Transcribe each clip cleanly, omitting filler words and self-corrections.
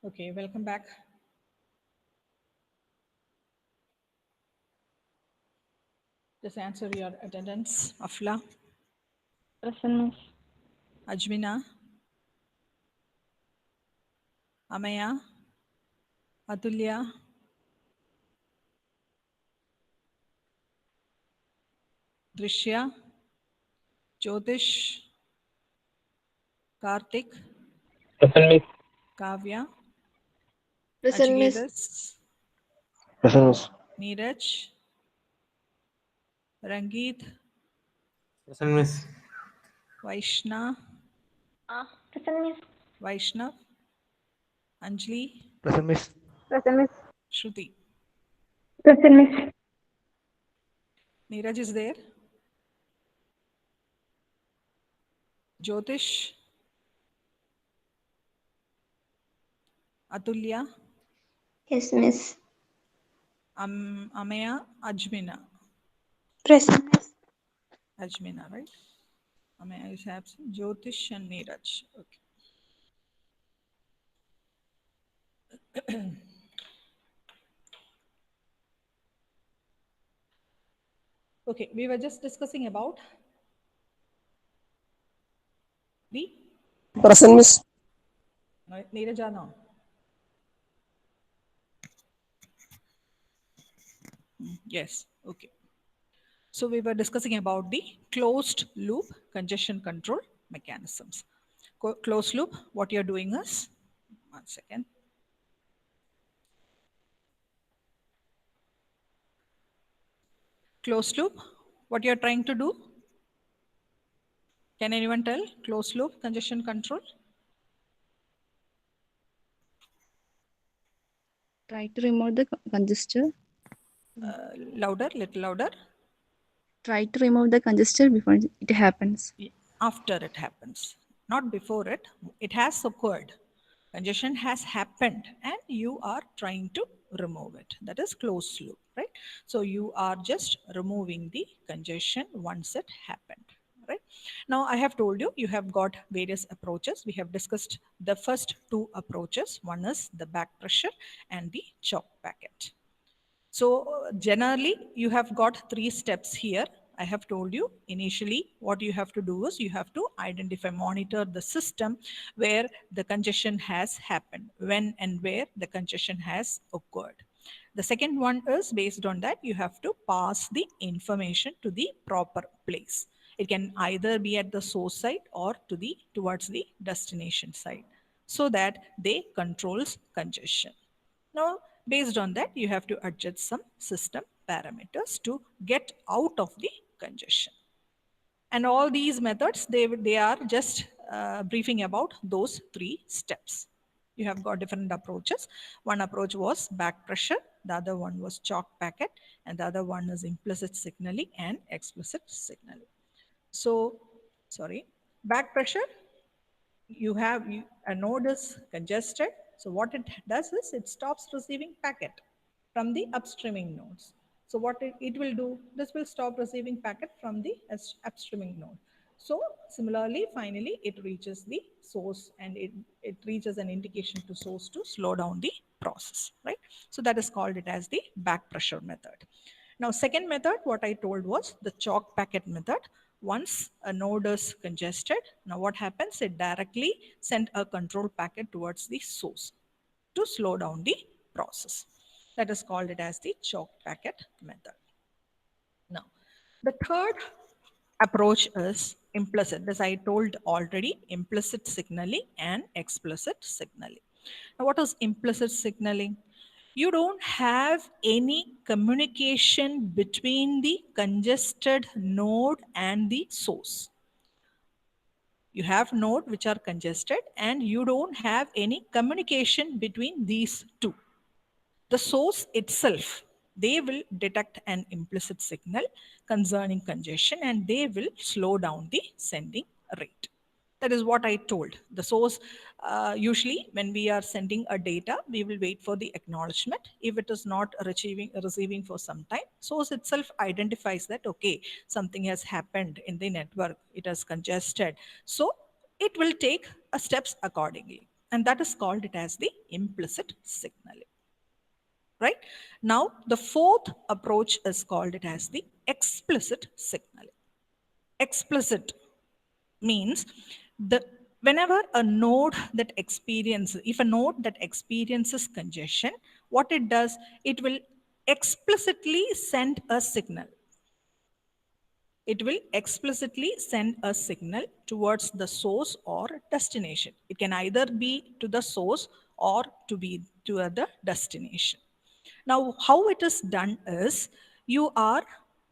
Okay, welcome back. Just answer your attendance. Afla, Present, miss. Ajmina, Amaya, Atulya, Drishya, Jyotish, Karthik, Present, miss. Kavya, Present, miss. Achigedas, Present, miss. Neeraj, Rangeet, Present, miss. Vaishna, Present, miss. Vaishnav, Anjali, Present, miss. Present, miss. Shruti. Present, miss. Neeraj is there. Jyotish, Atulya, Yes, miss. Amaya, Ajmina. Present, miss. Ajmina, right? Amaya is absent. Jyotish and Neeraj. Okay. Okay, we were just discussing about the Present, miss. Neeraj now. Yes, okay. So we were discussing about the closed loop congestion control mechanisms. Closed loop, what you're doing is, 1 second. Closed loop, what you're trying to do? Can anyone tell? Closed loop congestion control? Try to remove the congestor. Louder, little louder. Try to remove the congestor before it happens. After it happens, not before it. It has occurred. Congestion has happened and you are trying to remove it. That is closed loop, right? So you are just removing the congestion once it happened, right? Now I have told you, you have got various approaches. We have discussed the first two approaches. One is the back pressure and the chalk packet. So generally you have got three steps here. I have told you initially what you have to do is you have to identify, monitor the system where the congestion has happened, when and where the congestion has occurred. The second one is based on that you have to pass the information to the proper place. It can either be at the source side or towards the destination side so that they controls congestion. Now, based on that, you have to adjust some system parameters to get out of the congestion. And all these methods, they are just briefing about those three steps. You have got different approaches. One approach was back pressure, the other one was chalk packet, and the other one is implicit signaling and explicit signaling. So, sorry, back pressure, a node is congested. So what it does is it stops receiving packet from the upstreaming nodes. So what it will do, this will stop receiving packet from the upstreaming node. So similarly, finally, it reaches the source and it reaches an indication to source to slow down the process, right? So that is called it as the back pressure method. Now, second method, what I told was the chalk packet method. Once a node is congested, now what happens? It directly send a control packet towards the source to slow down the process. That is called it as the chalk packet method. Now, the third approach is implicit. As I told already, implicit signaling and explicit signaling. Now, what is implicit signaling? You don't have any communication between the congested node and the source. You have nodes which are congested and you don't have any communication between these two. The source itself, they will detect an implicit signal concerning congestion and they will slow down the sending rate. That is what I told. The source, usually when we are sending a data, we will wait for the acknowledgement. If it is not receiving for some time, source itself identifies that, okay, something has happened in the network, it has congested. So it will take steps accordingly. and that is called it as the implicit signaling. Right? Now, the fourth approach is called it as the explicit signaling. Explicit means the whenever a node that experiences, if a node that experiences congestion, what it does, it will explicitly send a signal. It will explicitly send a signal towards the source or destination. It can either be to the source or to be to the destination. Now, how it is done is you are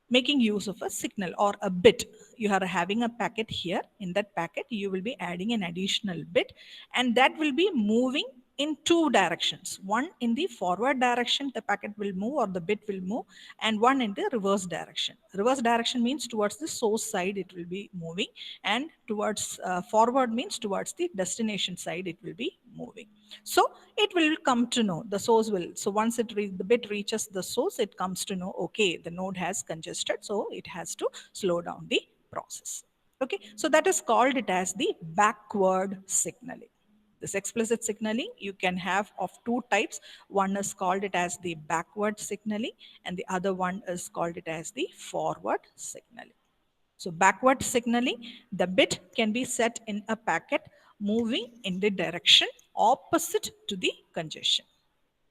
making use of a signal or a bit. You are having a packet here. In that packet, you will be adding an additional bit, and that will be moving in two directions. One in the forward direction, the packet will move or the bit will move, and one in the reverse direction. Reverse direction means towards the source side it will be moving, and towards forward means towards the destination side it will be moving. So it will come to know, the source will, so once the bit reaches the source, it comes to know, okay, the node has congested, so it has to slow down the process. Okay, so that is called it as the backward signaling. This explicit signaling you can have of two types. One is called it as the backward signaling, and the other one is called it as the forward signaling. So backward signaling, the bit can be set in a packet moving in the direction opposite to the congestion.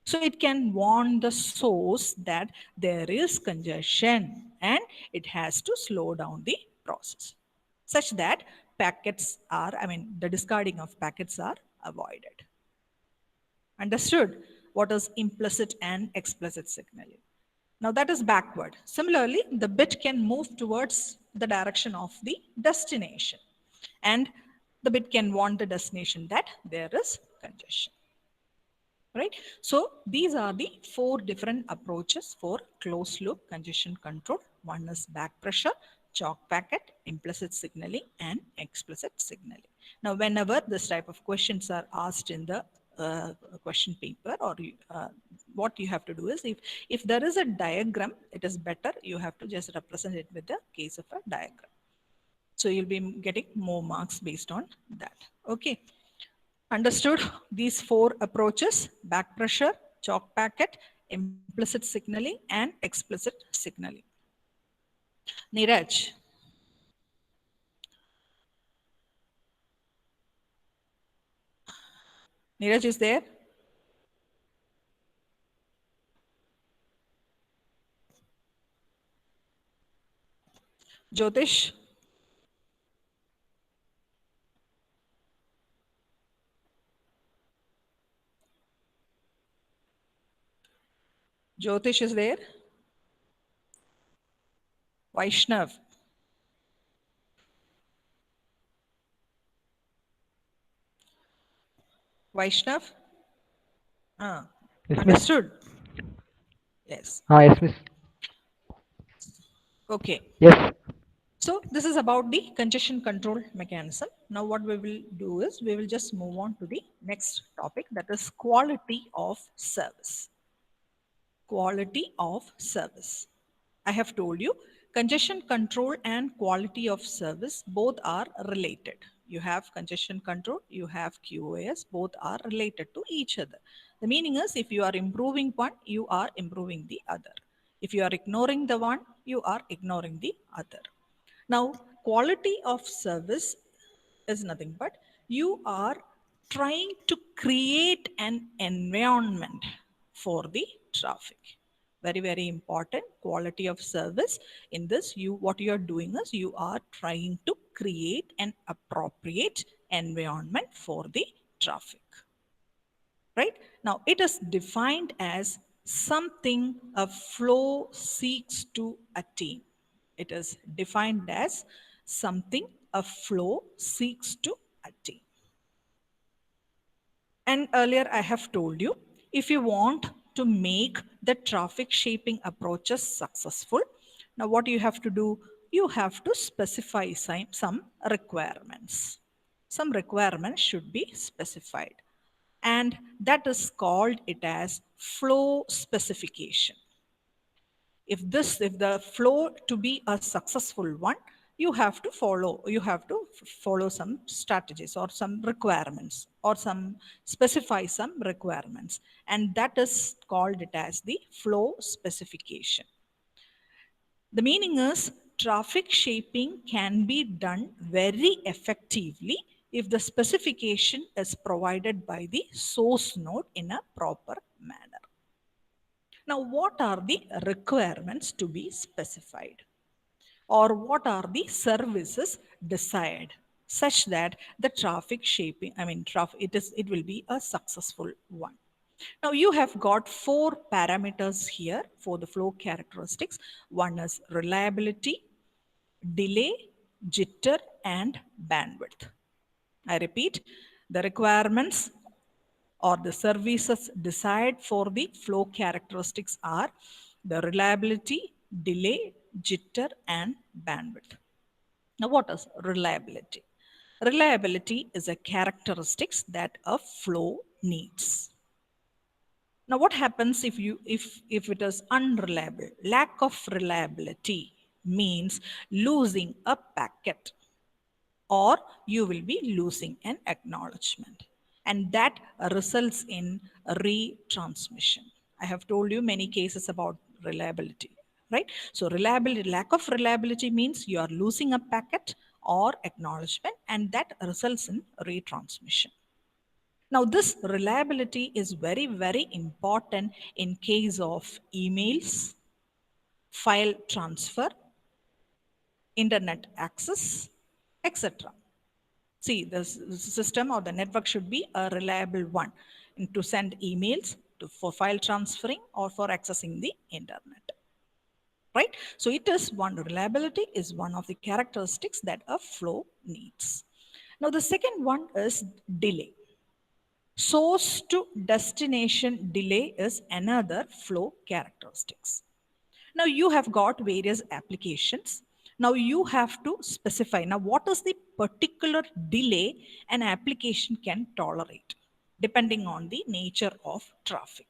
So it can warn the source that there is congestion and it has to slow down the process, such that the discarding of packets are avoided. Understood what is implicit and explicit signaling? Now that is backward. Similarly, the bit can move towards the direction of the destination, and the bit can warn the destination that there is congestion. Right? So these are the four different approaches for closed loop congestion control. One is back pressure, chalk packet, implicit signaling, and explicit signaling. Now, whenever this type of questions are asked in the question paper, or what you have to do is, if there is a diagram, it is better you have to just represent it with the case of a diagram. So you'll be getting more marks based on that. Okay. Understood these four approaches: back pressure, chalk packet, implicit signaling, and explicit signaling. Neeraj. Neeraj is there? Jyotish? Jyotish is there? Vaishnav? Vaishnav? Yes, miss. Understood? Yes. Yes, miss. Okay. Yes. So this is about the congestion control mechanism. Now what we will do is we will just move on to the next topic, that is quality of service. Quality of service. I have told you congestion control and quality of service both are related. You have congestion control, you have QoS, both are related to each other. The meaning is if you are improving one, you are improving the other. If you are ignoring the one, you are ignoring the other. Now, quality of service is nothing but you are trying to create an environment for the traffic. Very, very important. Quality of service. In this, what you are doing is you are trying to create an appropriate environment for the traffic. Right? Now, it is defined as something a flow seeks to attain. It is defined as something a flow seeks to attain. And earlier I have told you, if you want to make the traffic shaping approaches successful, now what you have to do, you have to specify some requirements. Some requirements should be specified, and that is called it as flow specification. If the flow to be a successful one, you have to follow some strategies or some requirements or specify some requirements, and that is called it as the flow specification. The meaning is traffic shaping can be done very effectively if the specification is provided by the source node in a proper manner. Now, what are the requirements to be specified? Or what are the services desired such that the traffic shaping, it will be a successful one. Now you have got 4 parameters here for the flow characteristics. One is reliability, delay, jitter, and bandwidth. I repeat, the requirements or the services desired for the flow characteristics are the reliability, delay, jitter, and bandwidth. Now, what is reliability? Reliability is a characteristics that a flow needs. Now, what happens if it is unreliable? Lack of reliability means losing a packet, or you will be losing an acknowledgement, and that results in retransmission. I have told you many cases about reliability, right? So lack of reliability means you are losing a packet or acknowledgement, and that results in retransmission. Now, this reliability is very, very important in case of emails, file transfer, internet access, etc. See, the system or the network should be a reliable one to send emails, for file transferring, or for accessing the internet. Right? So it is one, reliability is one of the characteristics that a flow needs. Now, the second one is delay. Source to destination delay is another flow characteristics. Now you have got various applications. Now you have to specify, now what is the particular delay an application can tolerate depending on the nature of traffic.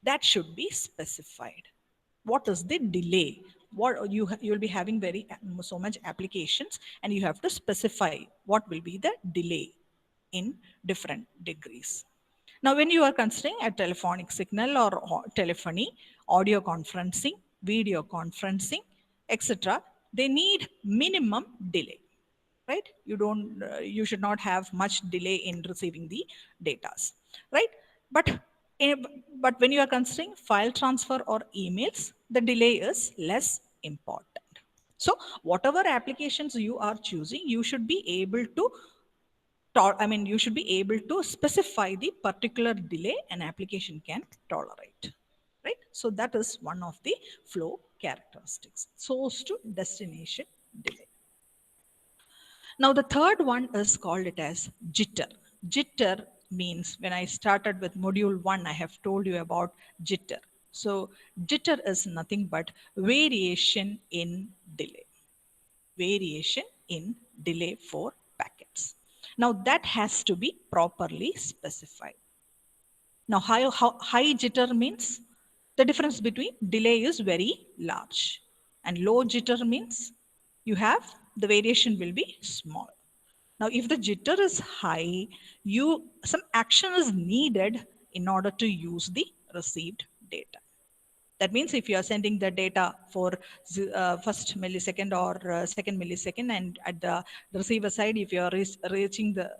That should be specified. What is the delay? What you will be having so much applications, and you have to specify what will be the delay in different degrees. Now, when you are considering a telephonic signal or telephony, audio conferencing, video conferencing, etc., they need minimum delay, right? You should not have much delay in receiving the data, right? But when you are considering file transfer or emails, the delay is less important. So whatever applications you are choosing, you should be able to you should be able to specify the particular delay an application can tolerate, right? So that is one of the flow characteristics, source to destination delay. Now the third one is called it as jitter. Jitter means, when I started with module 1, I have told you about jitter. So jitter is nothing but variation in delay. Variation in delay for packets. Now that has to be properly specified. Now high jitter means the difference between delay is very large, and low jitter means the variation will be small. Now if the jitter is high, some action is needed in order to use the received data. That means if you are sending the data for first millisecond or second millisecond, and at the receiver side, if you are reaching the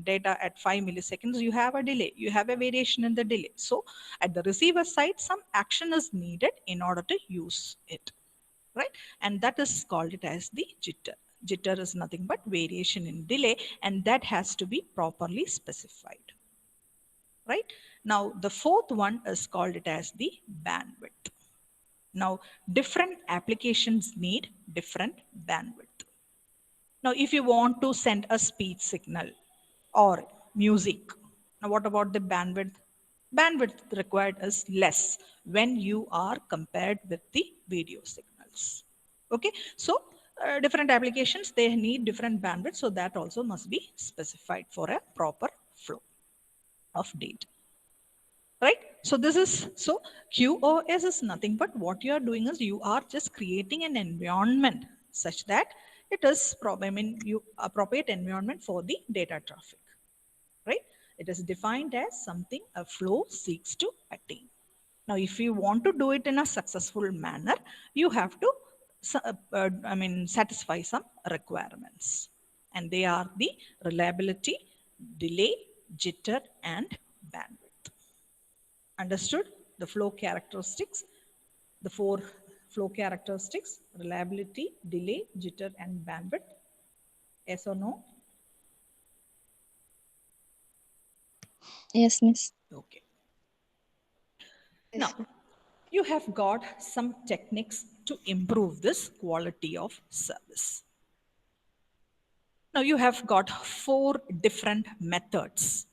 data at 5 milliseconds, you have a delay. You have a variation in the delay. So at the receiver side, some action is needed in order to use it, right? And that is called it as the jitter. Jitter is nothing but variation in delay, and that has to be properly specified. Right? Now, the fourth one is called it as the bandwidth. Now, different applications need different bandwidth. Now, if you want to send a speech signal or music, now what about the bandwidth? Bandwidth required is less when you are compared with the video signals. Okay, so different applications, they need different bandwidth, so that also must be specified for a proper flow of data, right? So QoS is nothing but what you are doing is you are just creating an environment such that it is appropriate environment for the data traffic, right? It is defined as something a flow seeks to attain. Now, if you want to do it in a successful manner, you have to, satisfy some requirements. And they are the reliability, delay, jitter, and bandwidth. Understood? The flow characteristics, the four flow characteristics: reliability, delay, jitter, and bandwidth. Yes or no? Yes, Miss. Okay. Now, you have got some techniques to improve this quality of service. Now, you have got 4 different methods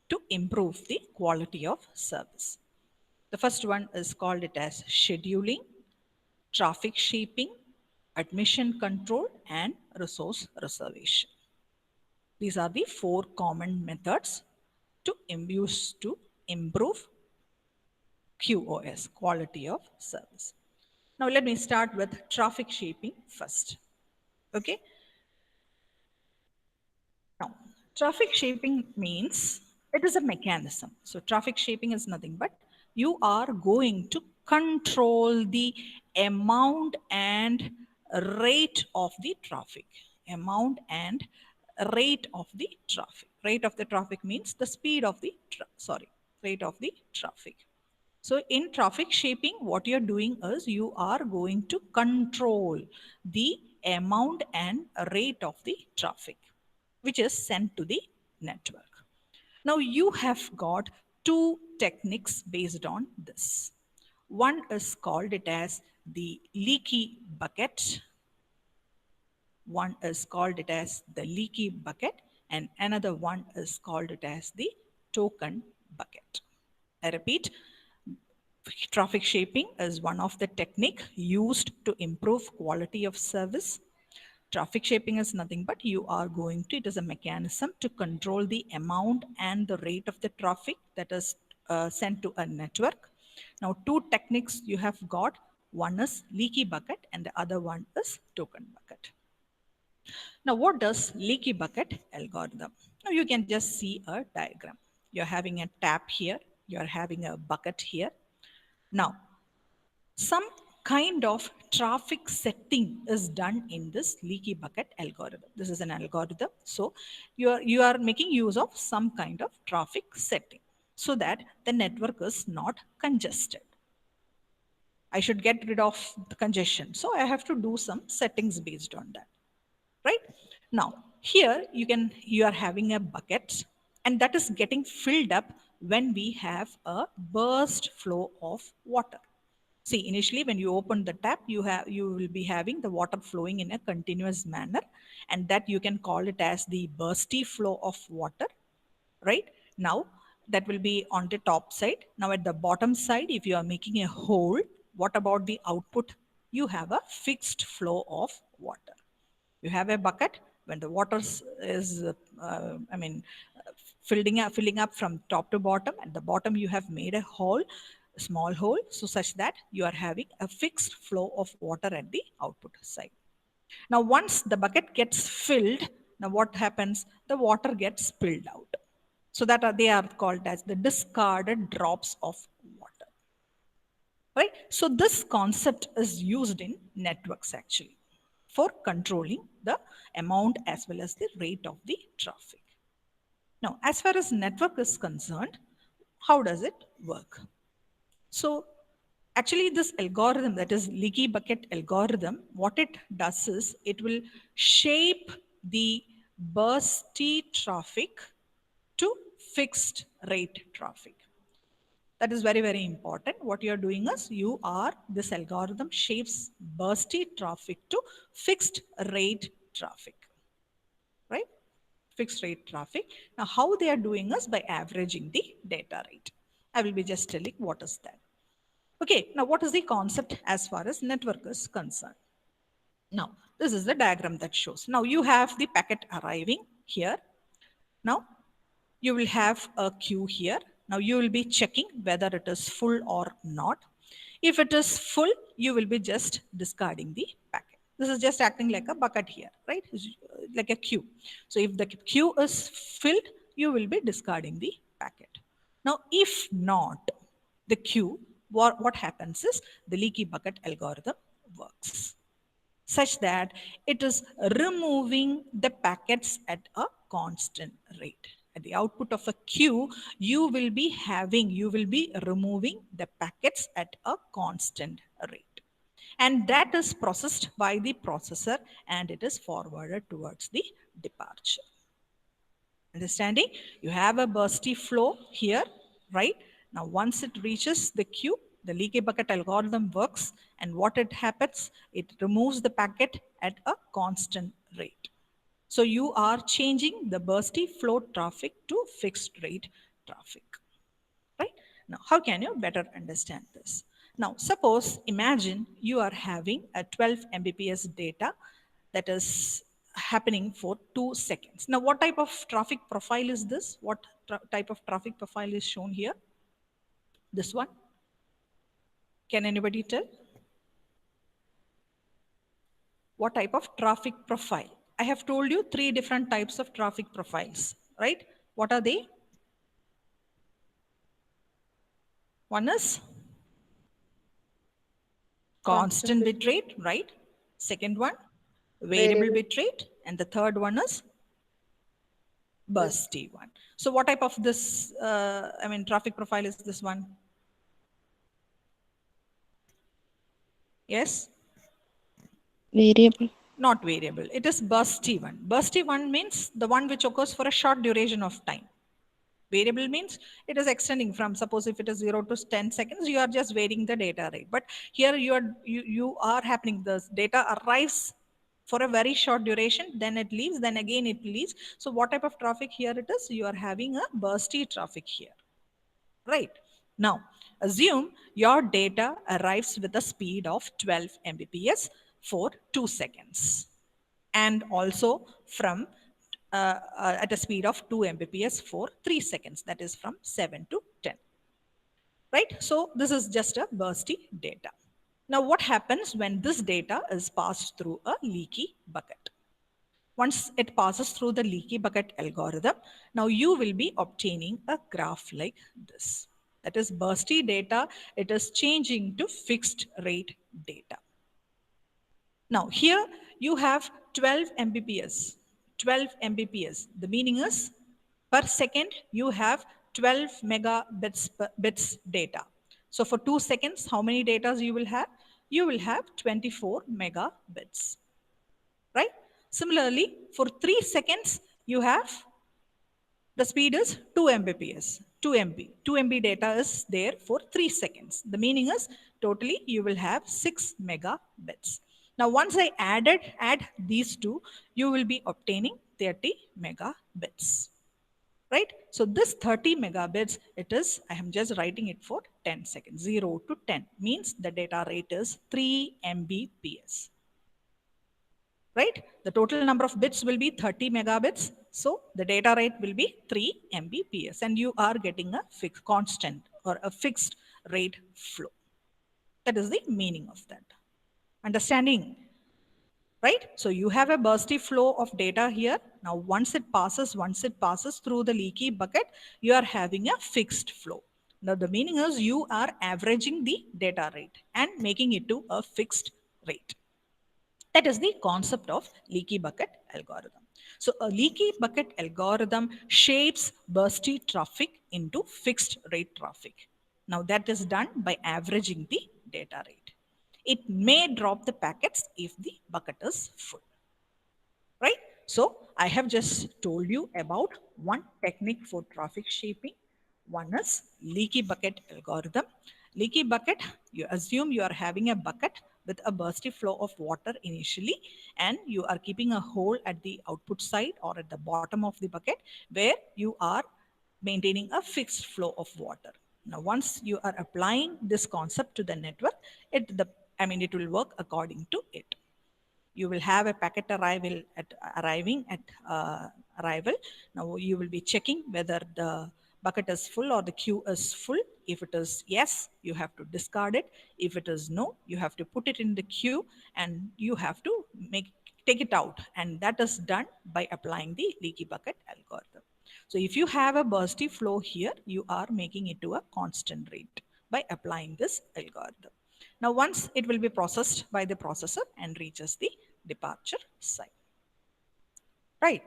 to improve the quality of service. The first one is called it as scheduling, traffic shaping, admission control, and resource reservation. These are the 4 common methods to use to improve QoS, quality of service. Now let me start with traffic shaping first. Okay. Now, traffic shaping means it is a mechanism. So traffic shaping is nothing but you are going to control the amount and rate of the traffic. Amount and rate of the traffic. Rate of the traffic means the speed of the, rate of the traffic. So in traffic shaping, what you're doing is you are going to control the amount and rate of the traffic, which is sent to the network. Now you have got 2 techniques based on this. One is called it as the leaky bucket. One is called it as the leaky bucket, and another one is called it as the token bucket. I repeat, traffic shaping is one of the technique used to improve quality of service. Traffic shaping is nothing but you are going to, it is a mechanism to control the amount and the rate of the traffic that is sent to a network. Now, 2 techniques you have got. One is leaky bucket and the other one is token bucket. Now, what does leaky bucket algorithm? Now, you can just see a diagram. You're having a tap here. You're having a bucket here. Now, some kind of traffic setting is done in this leaky bucket algorithm. This is an algorithm. So you are making use of some kind of traffic setting so that the network is not congested. I should get rid of the congestion. So I have to do some settings based on that. Right? Now, here you are having a bucket and that is getting filled up when we have a burst flow of water. See, initially when you open the tap, you will be having the water flowing in a continuous manner, and that you can call it as the bursty flow of water, right? Now, that will be on the top side. Now, at the bottom side, if you are making a hole, what about the output? You have a fixed flow of water. You have a bucket. When the water is, filling up from top to bottom, at the bottom you have made a hole, a small hole, so such that you are having a fixed flow of water at the output side. Now, once the bucket gets filled, now what happens? The water gets spilled out. So that they are called as the discarded drops of water. Right? So this concept is used in networks actually for controlling the amount as well as the rate of the traffic. Now, as far as network is concerned, how does it work? So actually this algorithm, that is leaky bucket algorithm, what it does is it will shape the bursty traffic to fixed rate traffic. That is very, very important. What you are doing is this algorithm shapes bursty traffic to fixed rate traffic, right? Fixed rate traffic. Now, how they are doing is by averaging the data rate. I will be just telling what is that. Okay, now what is the concept as far as network is concerned? Now, this is the diagram that shows. Now, you have the packet arriving here. Now, you will have a queue here. Now, you will be checking whether it is full or not. If it is full, you will be just discarding the packet. This is just acting like a bucket here, right? Like a queue. So if the queue is filled, you will be discarding the packet. Now, if not, the queue, what happens is the leaky bucket algorithm works such that it is removing the packets at a constant rate. At the output of a queue, you will be removing the packets at a constant rate. And that is processed by the processor and it is forwarded towards the departure. Understanding? You have a bursty flow here, right? Now, once it reaches the queue, the leaky bucket algorithm works, and what it happens, it removes the packet at a constant rate. So you are changing the bursty flow traffic to fixed rate traffic, right? Now, how can you better understand this? Now, suppose, imagine you are having a 12 Mbps data that is happening for 2 seconds. Now, what type of traffic profile is this? What type of traffic profile is shown here? This one? Can anybody tell? What type of traffic profile? I have told you 3 different types of traffic profiles, right? What are they? One is constant bit rate, right? Second one, variable bit rate. And the third one is bursty one. So what type of this, traffic profile is this one? Yes? Variable. Not variable. It is bursty one. Bursty one means the one which occurs for a short duration of time. Variable means it is extending from, suppose if it is 0 to 10 seconds, you are just varying the data rate. But here you are happening, the data arrives for a very short duration, then it leaves, then again it leaves. So what type of traffic here it is? You are having a bursty traffic here, right? Now, assume your data arrives with a speed of 12 Mbps for 2 seconds and also from at a speed of 2 Mbps for 3 seconds, that is from 7 to 10, right? So this is just a bursty data. Now what happens when this data is passed through a leaky bucket? Once it passes through the leaky bucket algorithm, now you will be obtaining a graph like this. That is bursty data, it is changing to fixed rate data. Now here you have 12 Mbps. 12 Mbps. The meaning is per second you have 12 megabits bits data. So for 2 seconds, how many data you will have? You will have 24 megabits, right? Similarly, for 3 seconds, you have the speed is 2 Mbps, 2 MB. 2 MB data is there for 3 seconds. The meaning is totally you will have 6 megabits. Now, once I add these two, you will be obtaining 30 megabits, right? So this 30 megabits, I am just writing it for 10 seconds. 0 to 10 means the data rate is 3 Mbps. Right? The total number of bits will be 30 megabits. So the data rate will be 3 Mbps and you are getting a fixed constant or a fixed rate flow. That is the meaning of that. Understanding? Right? So you have a bursty flow of data here. Now once it passes through the leaky bucket, you are having a fixed flow. Now the meaning is you are averaging the data rate and making it to a fixed rate. That is the concept of leaky bucket algorithm. So a leaky bucket algorithm shapes bursty traffic into fixed rate traffic. Now that is done by averaging the data rate. It may drop the packets if the bucket is full, right? So I have just told you about one technique for traffic shaping. One is leaky bucket algorithm. Leaky bucket, you assume you are having a bucket with a bursty flow of water initially, and you are keeping a hole at the output side or at the bottom of the bucket where you are maintaining a fixed flow of water. Now, once you are applying this concept to the network, it will work according to it. You will have a packet arriving at arrival. Now you will be checking whether the bucket is full or the queue is full. If it is yes, you have to discard it. If it is no, you have to put it in the queue and you have to take it out. And that is done by applying the leaky bucket algorithm. So if you have a bursty flow here, you are making it to a constant rate by applying this algorithm. Now, once it will be processed by the processor and reaches the departure side. Right?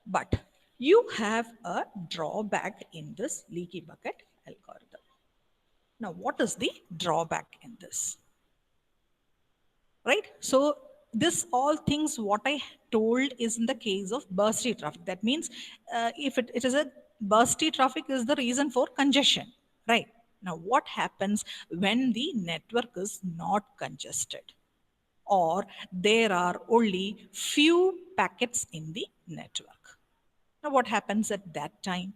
But you have a drawback in this leaky bucket algorithm. Now, what is the drawback in this? Right? So this all things what I told is in the case of bursty traffic. That means if it is a bursty traffic is the reason for congestion. Right? Now, what happens when the network is not congested? Or there are only few packets in the network. Now, what happens at that time?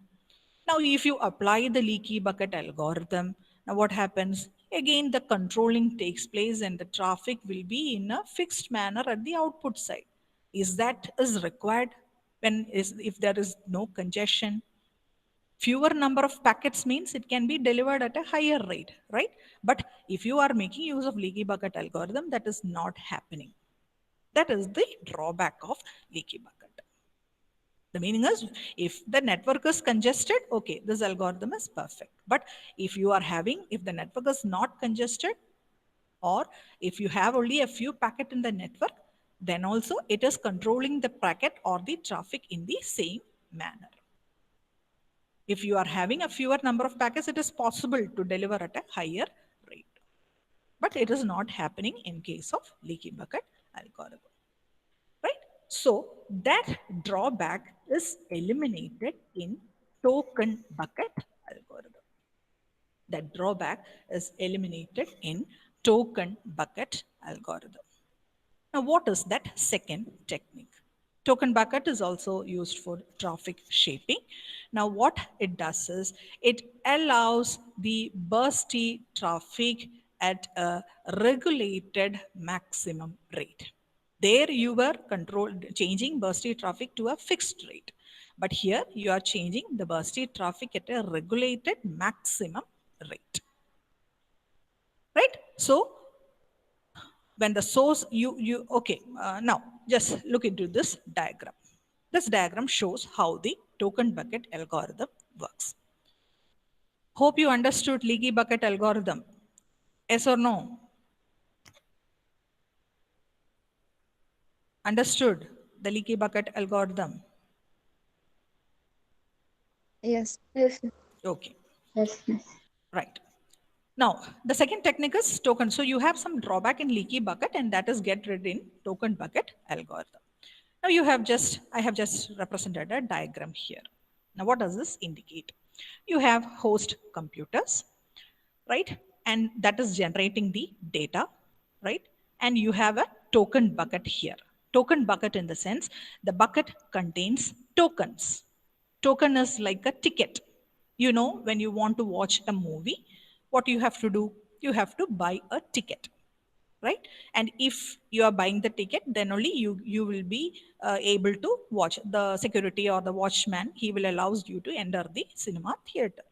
Now, if you apply the leaky bucket algorithm, now what happens? Again, the controlling takes place and the traffic will be in a fixed manner at the output side. Is that is required if there is no congestion? Fewer number of packets means it can be delivered at a higher rate, right? But if you are making use of leaky bucket algorithm, that is not happening. That is the drawback of leaky bucket. The meaning is if the network is congested, okay, this algorithm is perfect. But if the network is not congested, or if you have only a few packets in the network, then also it is controlling the packet or the traffic in the same manner. If you are having a fewer number of packets, it is possible to deliver at a higher rate. But it is not happening in case of leaky bucket algorithm. Right? So that drawback is eliminated in token bucket algorithm. That drawback is eliminated in token bucket algorithm. Now, what is that second technique? Token bucket is also used for traffic shaping. Now, what it does is it allows the bursty traffic at a regulated maximum rate. There you were changing bursty traffic to a fixed rate. But here you are changing the bursty traffic at a regulated maximum rate. Right? So when the source now just look into this diagram. This diagram shows how the token bucket algorithm works. Hope you understood leaky bucket algorithm. Yes or no? Understood the leaky bucket algorithm? Yes. Yes. Okay. Yes, miss. Right. Now, the second technique is token. So you have some drawback in leaky bucket, and that is get rid in token bucket algorithm. Now I have just represented a diagram here. Now, what does this indicate? You have host computers, right? And that is generating the data, right? And you have a token bucket here. Token bucket in the sense the bucket contains tokens. Token is like a ticket. You know, when you want to watch a movie, what you have to do? You have to buy a ticket, right? And if you are buying the ticket, then only you will be able to watch. The security or the watchman, he will allows you to enter the cinema theater,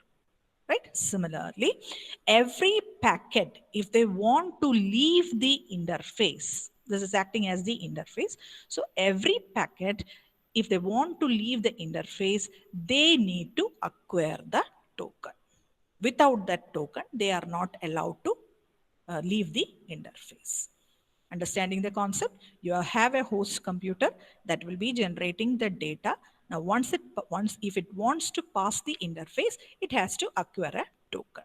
right? Similarly, every packet, if they want to leave the interface, this is acting as the interface. So every packet, if they want to leave the interface, they need to acquire the token. Without that token, they are not allowed to leave the interface. Understanding the concept, you have a host computer that will be generating the data. Now, if it wants to pass the interface, it has to acquire a token.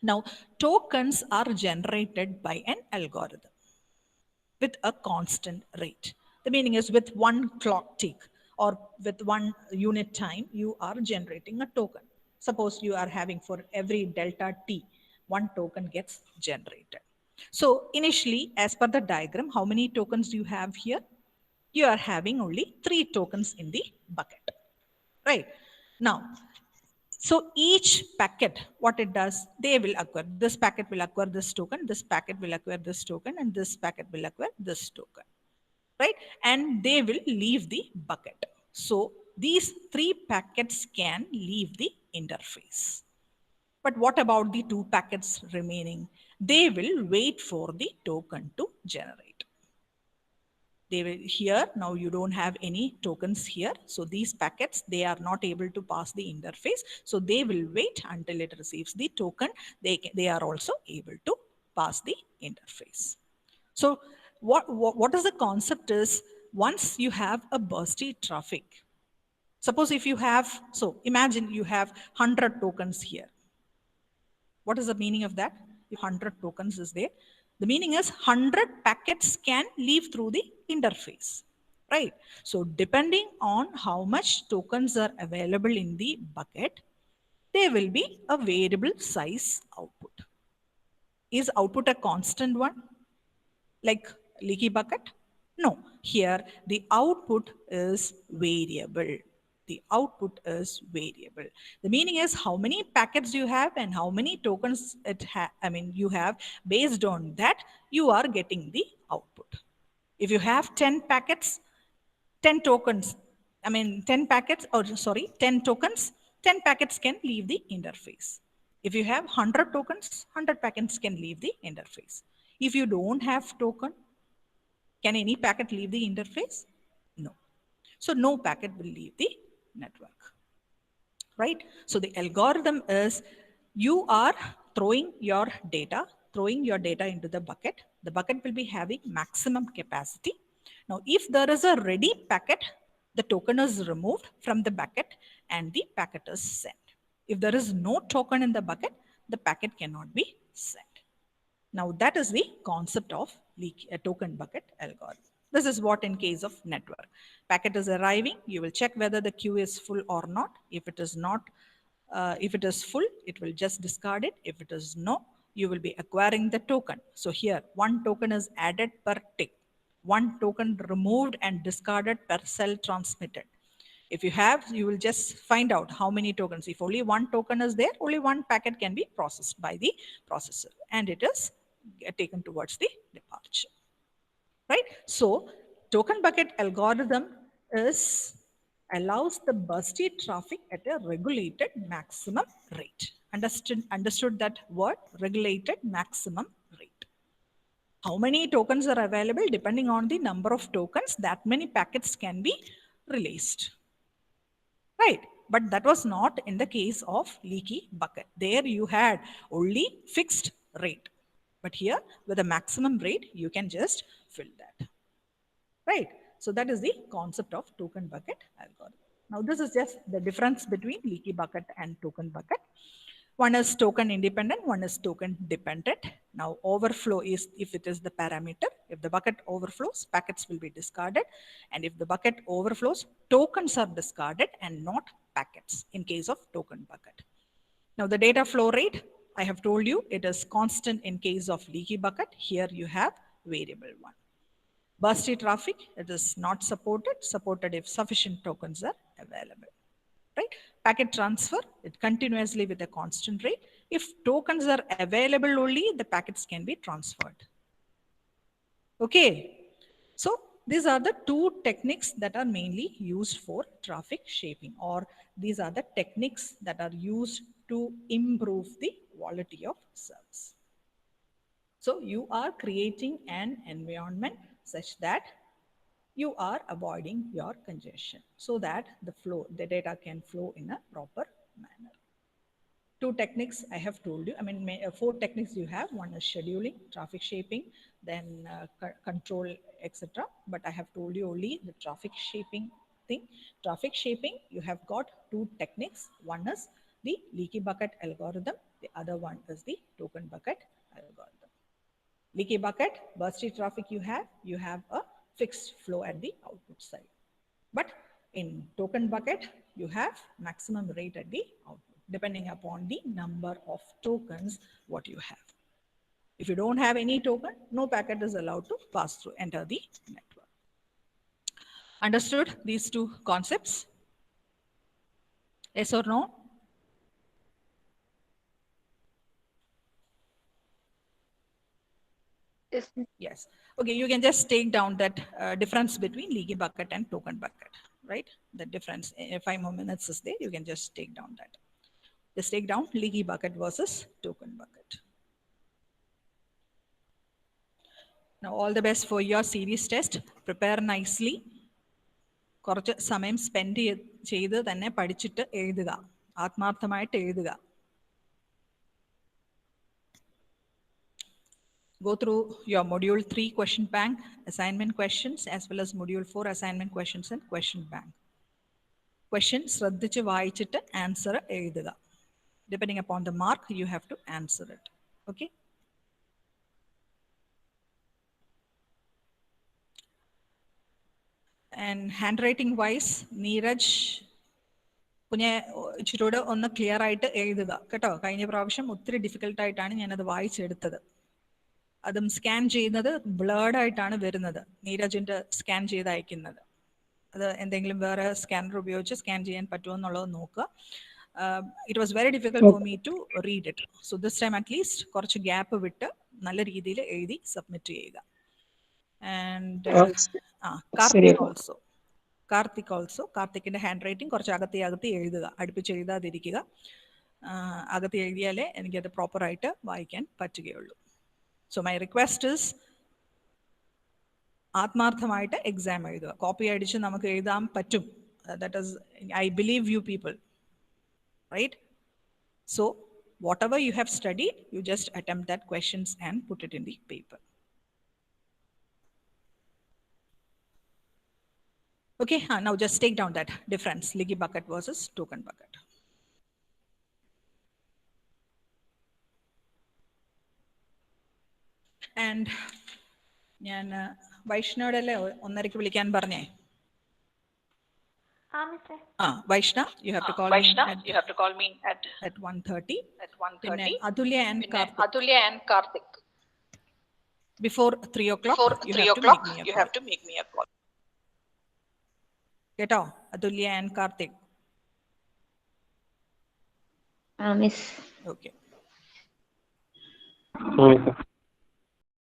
Now, tokens are generated by an algorithm with a constant rate. The meaning is with one clock tick or with one unit time, you are generating a token. Suppose you are having for every delta t, one token gets generated. So initially, as per the diagram, how many tokens do you have here? You are having only 3 tokens in the bucket, right? Now, so each packet, what it does, they will acquire, this packet will acquire this token, this packet will acquire this token, and this packet will acquire this token, right? And they will leave the bucket. So these 3 packets can leave the interface. But what about the 2 packets remaining? They will wait for the token to generate. They will here, now you don't have any tokens here. So these packets, they are not able to pass the interface. So they will wait until it receives the token. They are also able to pass the interface. So what is the concept is, once you have a bursty traffic, suppose if you have, so imagine you have 100 tokens here. What is the meaning of that? If 100 tokens is there, the meaning is 100 packets can leave through the interface, right? So depending on how much tokens are available in the bucket, there will be a variable size output. Is output a constant one, like leaky bucket? No, here the output is variable. The output is variable. The meaning is how many packets you have and how many tokens you have. Based on that, you are getting the output. If you have 10 packets, 10 tokens, 10 packets, or sorry, 10 tokens, 10 packets can leave the interface. If you have 100 tokens, 100 packets can leave the interface. If you don't have token, can any packet leave the interface? No. So no packet will leave the network, right? So the algorithm is, you are throwing your data into the bucket. The bucket will be having maximum capacity. Now, if there is a ready packet, the token is removed from the bucket and the packet is sent. If there is no token in the bucket, the packet cannot be sent. Now that is the concept of token bucket algorithm. This is what in case of network. Packet is arriving, you will check whether the queue is full or not. If it is not, if it is full, it will just discard it. If it is no, you will be acquiring the token. So here, 1 token is added per tick. 1 token removed and discarded per cell transmitted. If you have, you will just find out how many tokens. If only 1 token is there, only 1 packet can be processed by the processor, and it is taken towards the departure, right? So token bucket algorithm allows the bursty traffic at a regulated maximum rate. Understood that word, regulated maximum rate. How many tokens are available? Depending on the number of tokens, that many packets can be released. Right, but that was not in the case of leaky bucket. There you had only fixed rate. But here, with a maximum rate, you can just fill that. Right, so that is the concept of token bucket algorithm. Now, this is just the difference between leaky bucket and token bucket. One is token independent, one is token dependent. Now, overflow is if it is the parameter. If the bucket overflows, packets will be discarded. And if the bucket overflows, tokens are discarded and not packets in case of token bucket. Now, the data flow rate, I have told you, it is constant in case of leaky bucket. Here you have variable one. Bursty traffic, it is not supported if sufficient tokens are available. Right? Packet transfer, it continuously with a constant rate. If tokens are available only, the packets can be transferred. Okay. So these are the 2 techniques that are mainly used for traffic shaping, or these are the techniques that are used to improve the quality of service. So you are creating an environment such that you are avoiding your congestion so that the data can flow in a proper manner. 2 techniques I have told you. 4 techniques you have. One is scheduling, traffic shaping, then control, etc. But I have told you only the traffic shaping thing. Traffic shaping, you have got 2 techniques. One is the leaky bucket algorithm. The other one is the token bucket algorithm. Leaky bucket, bursty traffic you have a fixed flow at the output side. But in token bucket, you have maximum rate at the output, depending upon the number of tokens what you have. If you don't have any token, no packet is allowed to pass through, enter the network. Understood these 2 concepts? Yes or no? Yes. Yes. Okay, you can just take down that difference between leaky bucket and token bucket, right? The difference, 5 more minutes is there, you can just take down that. Just take down leaky bucket versus token bucket. Now, all the best for your series test. Prepare nicely. കുറച്ച് സമയം spend ചെയ്ത് തന്നെ പഠിച്ചിട്ട് എഴുതുക, ആത്മാർത്ഥമായിട്ട് എഴുതുക. Go through your module 3 question bank assignment questions as well as module 4 assignment questions and question bank. Question ശ്രദ്ധിച്ച് വായിച്ചിട്ട് ആൻസർ എഴുതുക. Depending upon the mark, you have to answer it. Okay? And handwriting wise, Neeraj, കുഞ്ഞെ ഇച്ചിരൂടെ ഒന്ന് clear ആയിട്ട് എഴുതുക കേട്ടോ. കഴിഞ്ഞ പ്രാവശ്യം ഒത്തിരി ഡിഫിക്കൽട്ടായിട്ടാണ് ഞാനത് വായിച്ചെടുത്തത്. അതും സ്കാൻ ചെയ്യുന്നത് ബ്ലേഡ് ആയിട്ടാണ് വരുന്നത്, നീരജിൻ്റെ സ്കാൻ ചെയ്ത് അയക്കുന്നത്. അത് എന്തെങ്കിലും വേറെ സ്കാനർ ഉപയോഗിച്ച് സ്കാൻ ചെയ്യാൻ പറ്റുമോ എന്നുള്ളത് നോക്കുക. It was very difficult for me to read it. So this time at least കുറച്ച് ഗ്യാപ്പ് വിട്ട് നല്ല രീതിയിൽ എഴുതി സബ്മിറ്റ് ചെയ്യുക. ആൻഡ് കാർത്തിക് ഓൾസോ കാർത്തിക്കിൻ്റെ ഹാൻഡ് റൈറ്റിംഗ് കുറച്ച് അകത്തി എഴുതുക, അടുപ്പിച്ച് എഴുതാതിരിക്കുക. അകത്തി എഴുതിയാലേ എനിക്കത് പ്രോപ്പറായിട്ട് വായിക്കാൻ പറ്റുകയുള്ളൂ. സോ മൈ റിക്വസ്റ്റ് ഇസ് ആത്മാർത്ഥമായിട്ട് എക്സാം എഴുതുക. കോപ്പി അടിച്ച് നമുക്ക് എഴുതാൻ പറ്റും. That is I believe you people, right? So whatever you have studied, you just attempt that questions and put it in the paper. Okay, now just take down that difference, leaky bucket versus token bucket. And ഞാൻ വൈഷ്ണവോടല്ലേ 1:30 വിളിക്കാൻ പറഞ്ഞേ? Vaishna, you have to call me at 1:30. പിന്നെ അതുല്യ and Karthik. Before 3 o'clock, you have to make me a call. കേട്ടോ, അതുല്യ and Karthik. Miss. Okay.